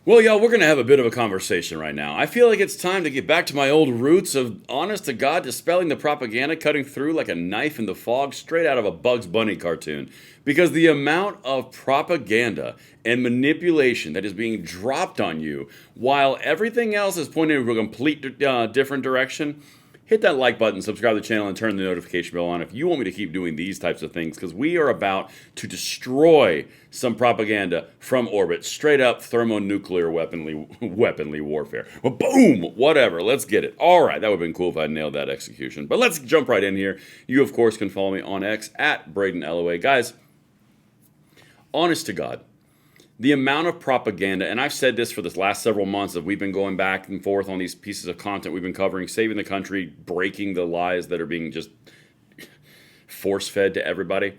Well, y'all, we're going to have a bit of a conversation right now. I feel like it's time to get back to my old roots of honest to God dispelling the propaganda cutting through like a knife in the fog straight out of a Bugs Bunny cartoon. Because the amount of propaganda and manipulation that is being dropped on you while everything else is pointing in a complete different direction. Hit that like button, subscribe to the channel, and turn the notification bell on if you want me to keep doing these types of things, because we are about to destroy some propaganda from orbit, straight up thermonuclear weaponly warfare. Well, boom! Whatever, let's get it. All right, that would have been cool if I nailed that execution. But let's jump right in here. You, of course, can follow me on X at Braden LOA. Guys, honest to God, the amount of propaganda, and I've said this for the last several months, that we've been going back and forth on these pieces of content we've been covering, saving the country, breaking the lies that are being just force-fed to everybody.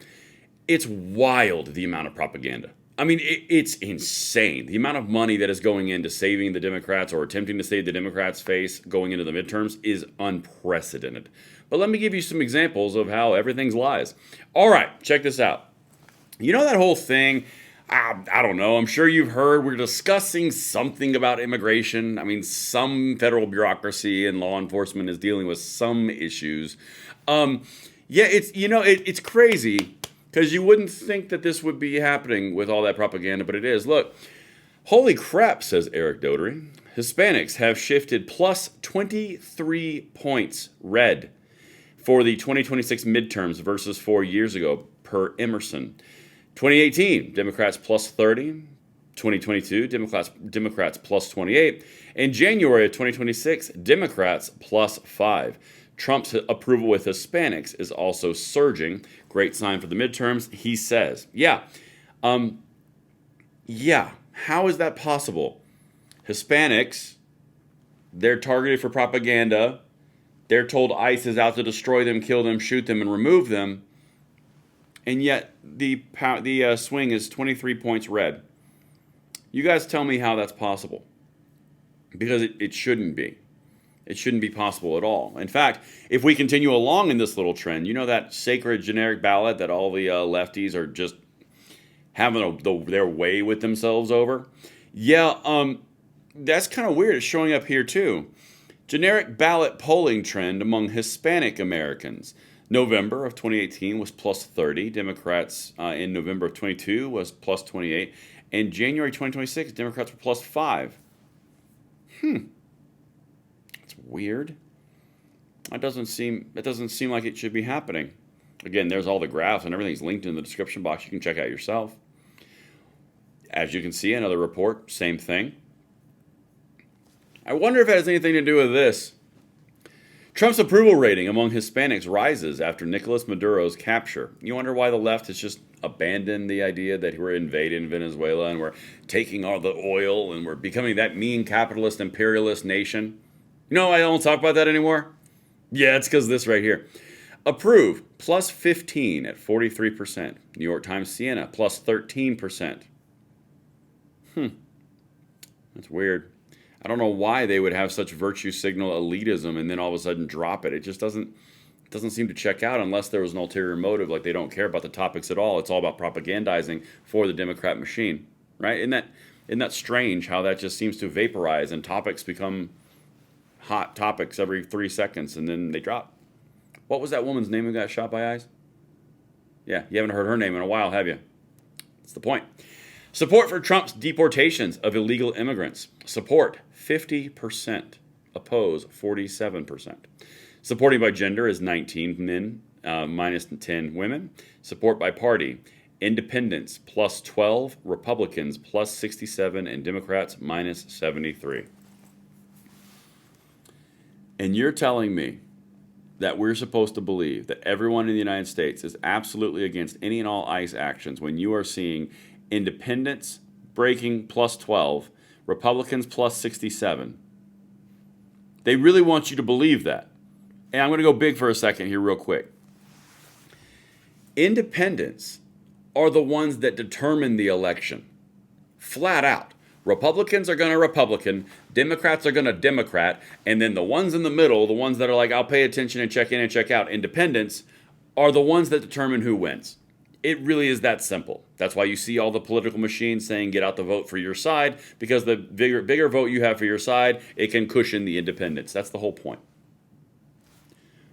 It's wild, the amount of propaganda. I mean, it's insane. The amount of money that is going into saving the Democrats or attempting to save the Democrats' face going into the midterms is unprecedented. But let me give you some examples of how everything's lies. All right, check this out. You know that whole thing... I don't know. I'm sure you've heard we're discussing something about immigration. I mean, some federal bureaucracy and law enforcement is dealing with some issues. It's crazy because you wouldn't think that this would be happening with all that propaganda, but it is. Look, holy crap, says Eric Dodery. Hispanics have shifted plus 23 points red for the 2026 midterms versus 4 years ago, per Emerson. 2018, Democrats plus 30. 2022, Democrats plus 28. In January of 2026, Democrats plus 5. Trump's approval with Hispanics is also surging. Great sign for the midterms, he says. How is that possible? Hispanics, they're targeted for propaganda. They're told ICE is out to destroy them, kill them, shoot them, and remove them. And yet, the swing is 23 points red. You guys tell me how that's possible. Because it shouldn't be. It shouldn't be possible at all. In fact, if we continue along in this little trend, you know that sacred generic ballot that all the lefties are just having their way with themselves over? That's kind of weird. It's showing up here too. Generic ballot polling trend among Hispanic Americans. November of 2018 was plus 30. Democrats in November of 22 was plus 28. And January 2026, Democrats were plus 5. That's weird. It doesn't seem like it should be happening. Again, there's all the graphs and everything's linked in the description box. You can check out yourself. As you can see, another report, same thing. I wonder if it has anything to do with this. Trump's approval rating among Hispanics rises after Nicolas Maduro's capture. You wonder why the left has just abandoned the idea that we're invading Venezuela and we're taking all the oil and we're becoming that mean capitalist imperialist nation? You know, I don't talk about that anymore. Yeah, it's because of this right here. Approve, plus 15 at 43%. New York Times Siena, plus 13%. That's weird. I don't know why they would have such virtue signal elitism and then all of a sudden drop it. It just doesn't seem to check out unless there was an ulterior motive, like they don't care about the topics at all. It's all about propagandizing for the Democrat machine, right? Isn't that strange how that just seems to vaporize and topics become hot topics every 3 seconds and then they drop? What was that woman's name who got shot by ICE? Yeah, you haven't heard her name in a while, have you? That's the point. Support for Trump's deportations of illegal immigrants. Support 50%. Oppose 47%. Supporting by gender is 19 men, minus 10 women. Support by party. Independents plus 12. Republicans plus 67. And Democrats minus 73. And you're telling me that we're supposed to believe that everyone in the United States is absolutely against any and all ICE actions when you are seeing independents breaking plus 12, Republicans plus 67. They really want you to believe that. And I'm going to go big for a second here real quick. Independents are the ones that determine the election. Flat out. Republicans are going to Republican, Democrats are going to Democrat, and then the ones in the middle, the ones that are like, I'll pay attention and check in and check out, independents, are the ones that determine who wins. It really is that simple. That's why you see all the political machines saying get out the vote for your side, because the bigger vote you have for your side, it can cushion the independents. That's the whole point.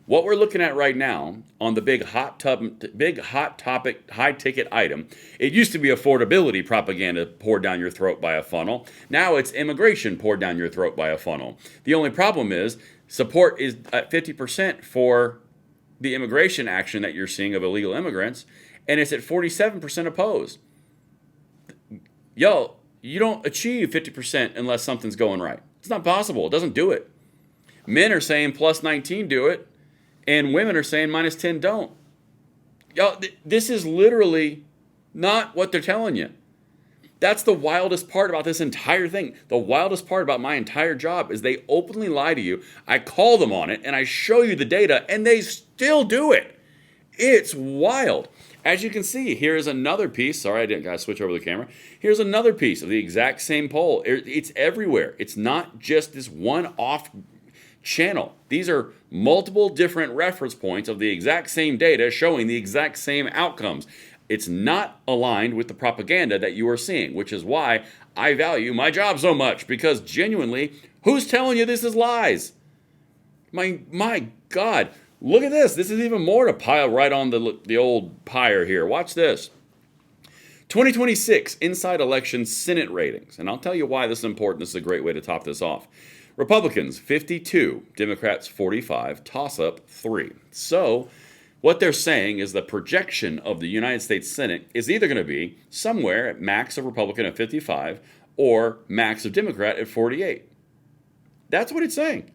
What we're looking at right now on the big hot topic, high ticket item, it used to be affordability propaganda poured down your throat by a funnel. Now it's immigration poured down your throat by a funnel. The only problem is support is at 50% for the immigration action that you're seeing of illegal immigrants, and it's at 47% opposed. Yo, you don't achieve 50% unless something's going right. It's not possible. It doesn't do it. Men are saying plus 19 do it, and women are saying minus 10 don't. Yo, this is literally not what they're telling you. That's the wildest part about this entire thing. The wildest part about my entire job is they openly lie to you. I call them on it, and I show you the data, and they still do it. It's wild. As you can see, here's another piece. Sorry, I didn't gotta switch over the camera. Here's another piece of the exact same poll. It's everywhere. It's not just this one-off channel. These are multiple different reference points of the exact same data showing the exact same outcomes. It's not aligned with the propaganda that you are seeing, which is why I value my job so much, because genuinely, who's telling you this is lies? My God, look at this. This is even more to pile right on the old pyre here. Watch this. 2026 inside election Senate ratings. And I'll tell you why this is important. This is a great way to top this off. Republicans 52, Democrats 45, toss-up 3. So what they're saying is the projection of the United States Senate is either going to be somewhere at max of Republican at 55 or max of Democrat at 48. That's what it's saying.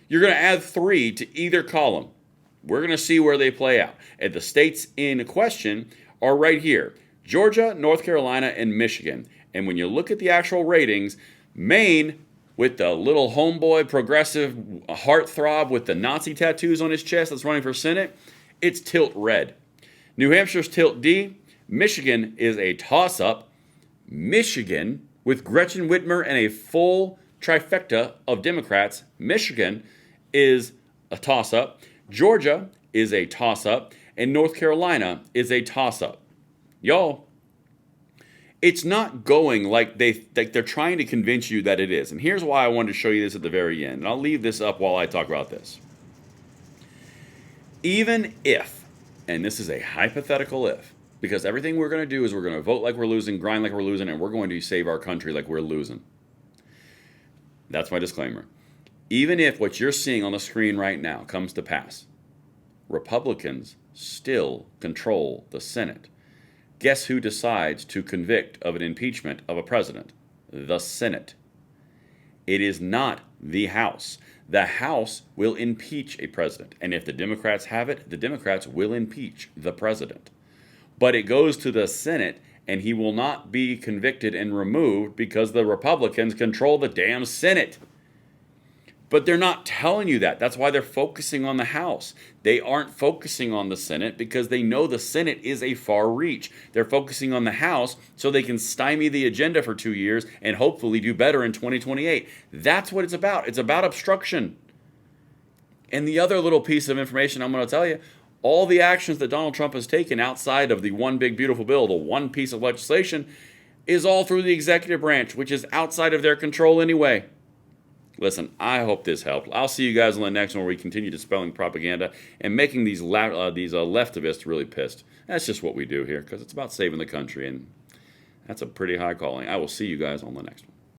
You're going to add 3 to either column. We're going to see where they play out. And the states in question are right here: Georgia, North Carolina, and Michigan. And when you look at the actual ratings, Maine, with the little homeboy progressive heartthrob with the Nazi tattoos on his chest that's running for Senate, it's tilt red. New Hampshire's tilt D. Michigan is a toss-up. Michigan, with Gretchen Whitmer and a full trifecta of Democrats, Michigan is a toss-up. Georgia is a toss-up. And North Carolina is a toss-up. Y'all, it's not going like they're trying to convince you that it is. And here's why I wanted to show you this at the very end. And I'll leave this up while I talk about this. Even if, and this is a hypothetical if, because everything we're going to do is we're going to vote like we're losing, grind like we're losing, and we're going to save our country like we're losing. That's my disclaimer. Even if what you're seeing on the screen right now comes to pass, Republicans still control the Senate. Guess who decides to convict of an impeachment of a president? The Senate. It is not the House. The House will impeach a president. And if the Democrats have it, the Democrats will impeach the president. But it goes to the Senate, and he will not be convicted and removed because the Republicans control the damn Senate. But they're not telling you that. That's why they're focusing on the House. They aren't focusing on the Senate because they know the Senate is a far reach. They're focusing on the House so they can stymie the agenda for 2 years and hopefully do better in 2028. That's what it's about. It's about obstruction. And the other little piece of information I'm going to tell you, all the actions that Donald Trump has taken outside of the one big beautiful bill, the one piece of legislation, is all through the executive branch, which is outside of their control anyway. Listen, I hope this helped. I'll see you guys on the next one where we continue dispelling propaganda and making these leftivists really pissed. That's just what we do here because it's about saving the country, and that's a pretty high calling. I will see you guys on the next one.